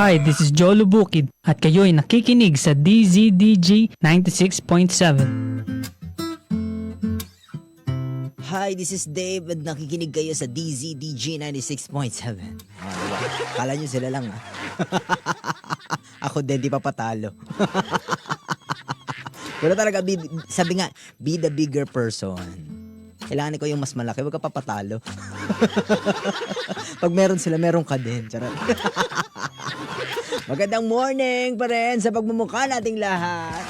Hi, this is Jolo Bukid at kayo'y nakikinig sa DZDG 96.7. Hi, this is Dave at nakikinig kayo sa DZDG 96.7. Diba? Kala nyo sila lang Ako din, di pa patalo. Pero talaga, sabi nga, be the bigger person. Kailangan ko yung mas malaki, wag ka papatalo. Pag meron sila, meron ka din. Charot. Magandang morning pa rin sa pagmumukha nating lahat.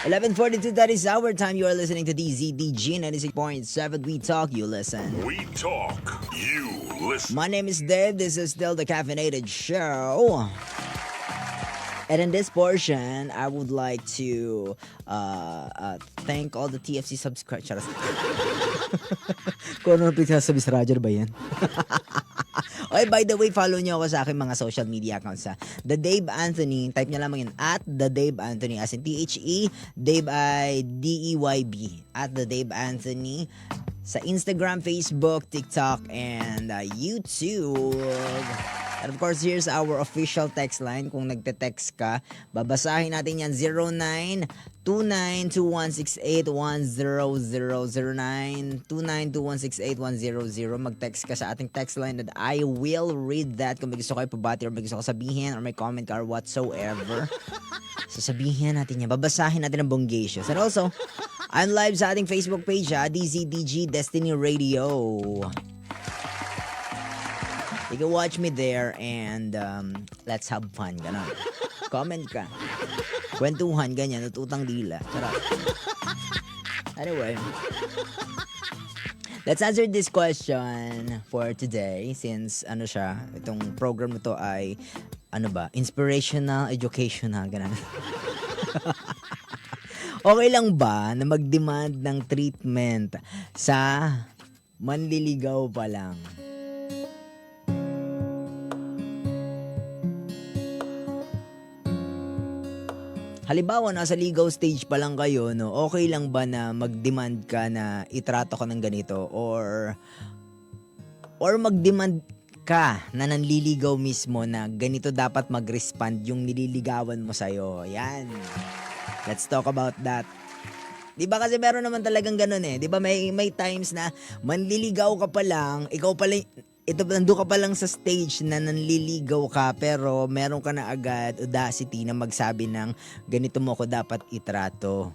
11:42, that is our time. You are listening to DZDG 96.7. We talk, you listen. We talk, you listen. My name is Dave. This is still the Caffeinated Show. And in this portion, I would like to thank all the TFC subscribers. Kung ano pinagsasabi sa Roger ba yan? Okay, by the way, follow nyo ako sa aking mga social media accounts sa The Dave Anthony. Type nyo lamang yun at The Dave Anthony as in THE, Dave I DEYB at The Dave Anthony sa Instagram, Facebook, TikTok, and YouTube. And of course, here's our official text line. Kung nagte-text ka, babasahin natin yan 0929-2168-100, 0929-2168-100. Mag-text ka sa ating text line and I will read that. Kung may gusto kayo pabati or may gusto ko sabihin or may comment ka or whatsoever, sasabihin natin yan. Babasahin natin ang bonggacious. And also, I'm live sa ating Facebook page, DZDG Destiny Radio. You can watch me there and let's have fun. Ganon. Comment ka. Kwentuhan, ganyan. Ututang dila. Sarap. Anyway. Let's answer this question for today since itong program na to ay inspirational, educational, ganun. Okay lang ba na mag-demand ng treatment sa manliligaw pa lang? Halimbawa, nasa ligaw stage pa lang kayo, no? Okay lang ba na mag-demand ka na itrato ka ng ganito? Or mag-demand ka na nanliligaw mismo na ganito dapat mag-respond yung nililigawan mo sa'yo? Yan. Let's talk about that. Di ba kasi meron naman talagang ganun eh. Di ba may times na manliligaw ka pa lang, ikaw pala, nandun ka pa lang sa stage na nanliligaw ka pero meron ka na agad audacity na magsabi ng ganito mo ko dapat itrato.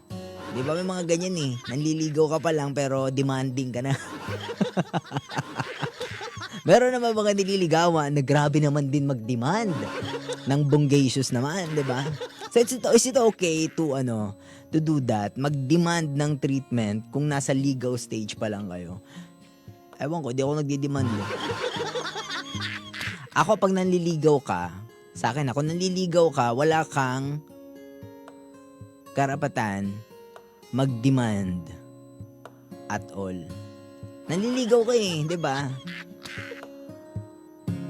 Di ba may mga ganyan eh. Nanliligaw ka pa lang pero demanding ka na. Meron naman mga nililigawan na grabe naman din mag-demand ng bonggacious naman, di ba? So is it okay to do that? Mag-demand ng treatment kung nasa legal stage pa lang kayo? Ewan ko, di ako nagdi-demand. Ako pag nanliligaw ka, sa akin ako nanliligaw ka, wala kang karapatan mag-demand at all. Nanliligaw ka eh, di ba?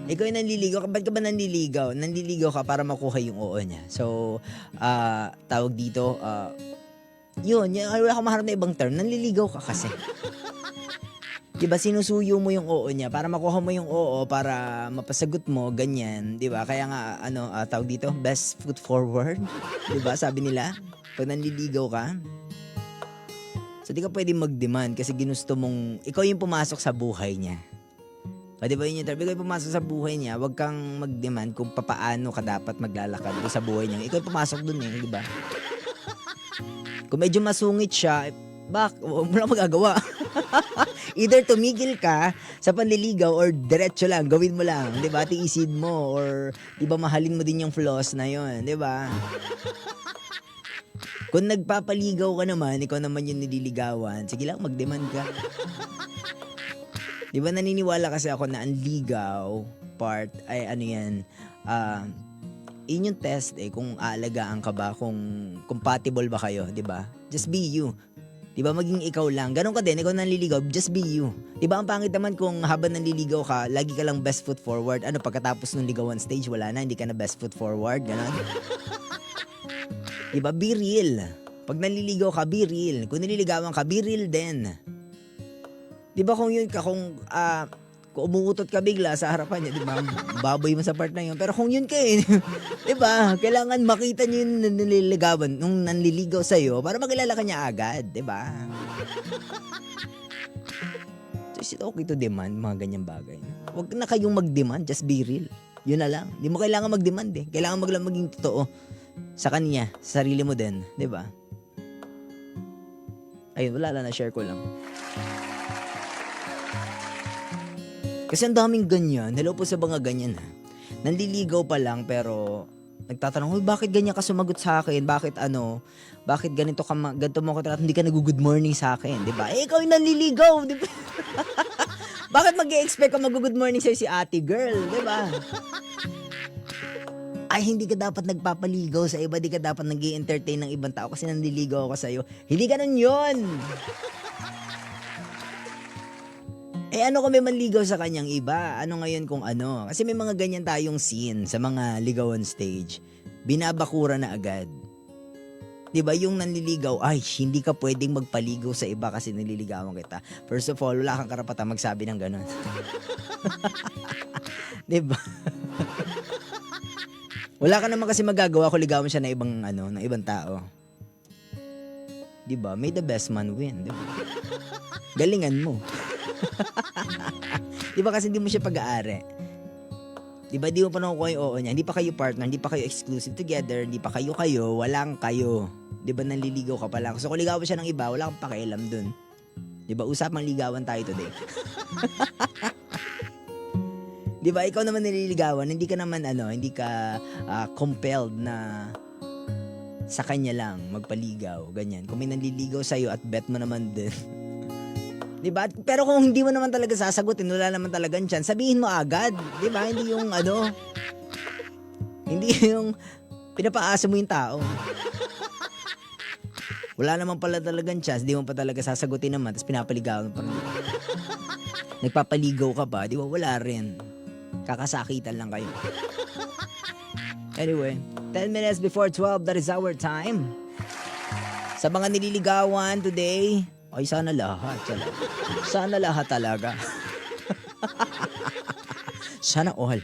Ikaw yung nanliligaw. Ba't ka ba nanliligaw? Nanliligaw ka para makuha yung oo niya. So, tawag dito, yun, wala akong maharap na ibang term. Nanliligaw ka kasi. Diba, sinusuyo mo yung oo niya para makuha mo yung oo, para mapasagot mo, ganyan. Diba? Kaya nga, tawag dito, best foot forward. Diba, sabi nila, pag nanliligaw ka. So, di ka pwede mag-demand kasi ginusto mong, ikaw yung pumasok sa buhay niya. O, diba yun yung term? Ikaw yung pumasok sa buhay niya, wag kang mag-demand kung papaano ka dapat maglalakad sa buhay niya. Ikaw yung pumasok dun eh, diba? Kung medyo masungit siya, wala magagawa. Either tumigil ka sa panliligaw or diretso lang, gawin mo lang. Diba? Tiisin mo or diba mahalin mo din yung flaws na yun. Diba? Kung nagpapaligaw ka naman, ikaw naman yung nililigawan, sige lang, mag-demand ka. Diba naniniwala kasi ako na ang ligaw part ay yun yung test eh, kung aalagaan ka ba, kung compatible ba kayo, diba? Just be you. Diba, maging ikaw lang. Ganon ka din, ikaw nanliligaw, just be you. Diba, ang pangit naman kung habang nanliligaw ka, lagi ka lang best foot forward. Pagkatapos ng ligawan stage, wala na, hindi ka na best foot forward, ganon. Diba, be real. Pag nanliligaw ka, be real. Kung nililigawan ka, be real din. Diba, kung Kung umuutot ka bigla sa harapan niya, di ba? Baboy mo sa part na yun. Pero kung yun kayo, di ba? Kailangan makita niyo yung nanliligawan, nung nanliligaw sa'yo para makilala ka niya agad, di ba? So, is it okay to demand mga ganyang bagay? Huwag na kayong mag-demand, just be real. Yun na lang. Di mo kailangan mag-demand eh. Kailangan maging totoo sa kanya, sa sarili mo din, di ba? Ayun, wala lang, na-share ko lang. Kasi ang daming ganyan. Hello po sa mga ganyan ha. Nanliligaw pa lang pero nagtatanong, "Hoy, bakit ganyan ka sumagot sa akin? Bakit ganito ganito mo ko at hindi ka nag-good morning sa akin?" 'Di ba? Ikaw yung nanliligaw, 'di ba? Bakit mag-e-expect ka mag-good morning sa si ate girl, 'di ba? Ay, hindi ka dapat nagpapaligaw sa iba, hindi ka dapat nag-i-entertain ng ibang tao kasi nanliligaw ako sa iyo. Hindi ganun 'yon. Ano kung may manligaw sa kanyang iba? Ano ngayon kung ano? Kasi may mga ganyan tayong scene sa mga ligawan stage. Binabakura na agad. 'Di ba yung nanliligaw, ay, hindi ka pwedeng magpaligaw sa iba kasi nililigawan kita. First of all, wala kang karapatan magsabi ng gano'n. 'Di ba? Wala ka naman kasi magagawa kung ligawan siya ng ibang tao. 'Di ba? May the best man win, 'di ba? Galingan mo. Di ba kasi hindi mo siya pag-aari? Di ba di mo pa nakukuha yung oo niya? Hindi pa kayo partner, hindi pa kayo exclusive together, hindi pa kayo, walang kayo. Di ba nanliligaw ka pa lang? So kung ligawan siya ng iba, wala kang pakialam dun. Di ba usapang ligawan tayo today? Di ba ikaw naman nililigawan, hindi ka naman hindi ka compelled na sa kanya lang magpaligaw, ganyan. Kung may nanliligaw sa'yo at bet mo naman din. Diba? Pero kung hindi mo naman talaga sasagutin, wala naman talagang chance, sabihin mo agad. Diba? Hindi yung hindi yung pinapaasa mo yung tao. Wala naman pala talagang chance, di mo pa talaga sasagutin naman, tapos pinapaligaw mo pa rin. Nagpapaligaw ka pa, di ba? Wala rin. Kakasakitan lang kayo. Anyway, 10 minutes before 12, that is our time. Sa mga nililigawan today, ay, sana lahat. Sana lahat talaga. Sana all.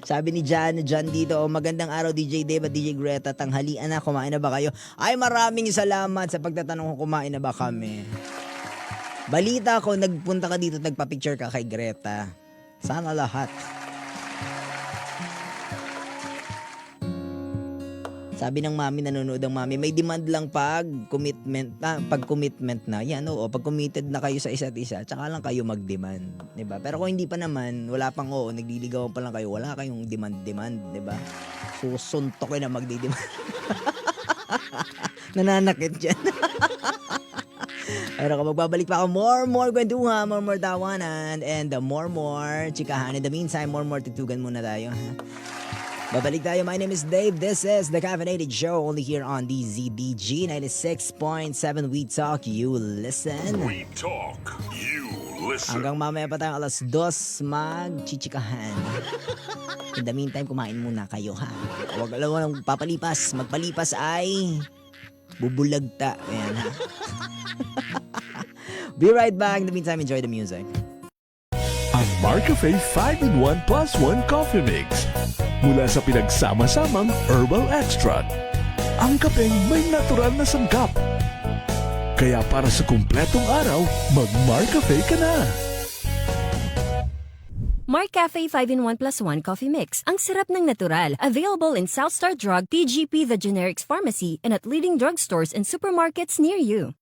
Sabi ni John dito, magandang araw DJ Dave at DJ Greta, tanghalian na, kumain na ba kayo? Ay, maraming salamat sa pagtatanong kung kumain na ba kami. Balita ko, nagpunta ka dito, nagpa-picture ka kay Greta. Sana lahat. Sabi ng mami, nanonood ang mami, may demand lang pag commitment na. Yan, oo, pag committed na kayo sa isa't isa, tsaka lang kayo mag-demand, 'di ba? Pero kung hindi pa naman, wala pang nagliligawan pa lang kayo, wala kayong demand, 'di ba? Susuntokin na magdi-demand. Nananakit diyan. Pero kung magbabalik pa ako, more kwentuhan, more tawanan, and more chikahan. In the meantime, more tutugan muna tayo, ha? Babalik tayo. My name is Dave. This is The Caffeinated Show, only here on DZDG 96.7. We talk, you listen. We talk, you listen. Hanggang mamaya pa tayo 2:00 magchichikahan. In the meantime, kumain muna kayo, ha? Huwag alam papalipas. Magpalipas ay bubulagta. Ayan, ha? Be right back. In the meantime, enjoy the music. Ang Marcafe 5-in-1 plus 1 Coffee Mix. Mula sa pinagsama-samang herbal extract, ang kapeng may natural na sangkap. Kaya para sa kumpletong araw, mag-Marcafe ka na! Marcafe 5-in-1 plus 1 Coffee Mix. Ang sarap ng natural. Available in Southstar Drug, TGP The Generics Pharmacy, and at leading drugstores and supermarkets near you.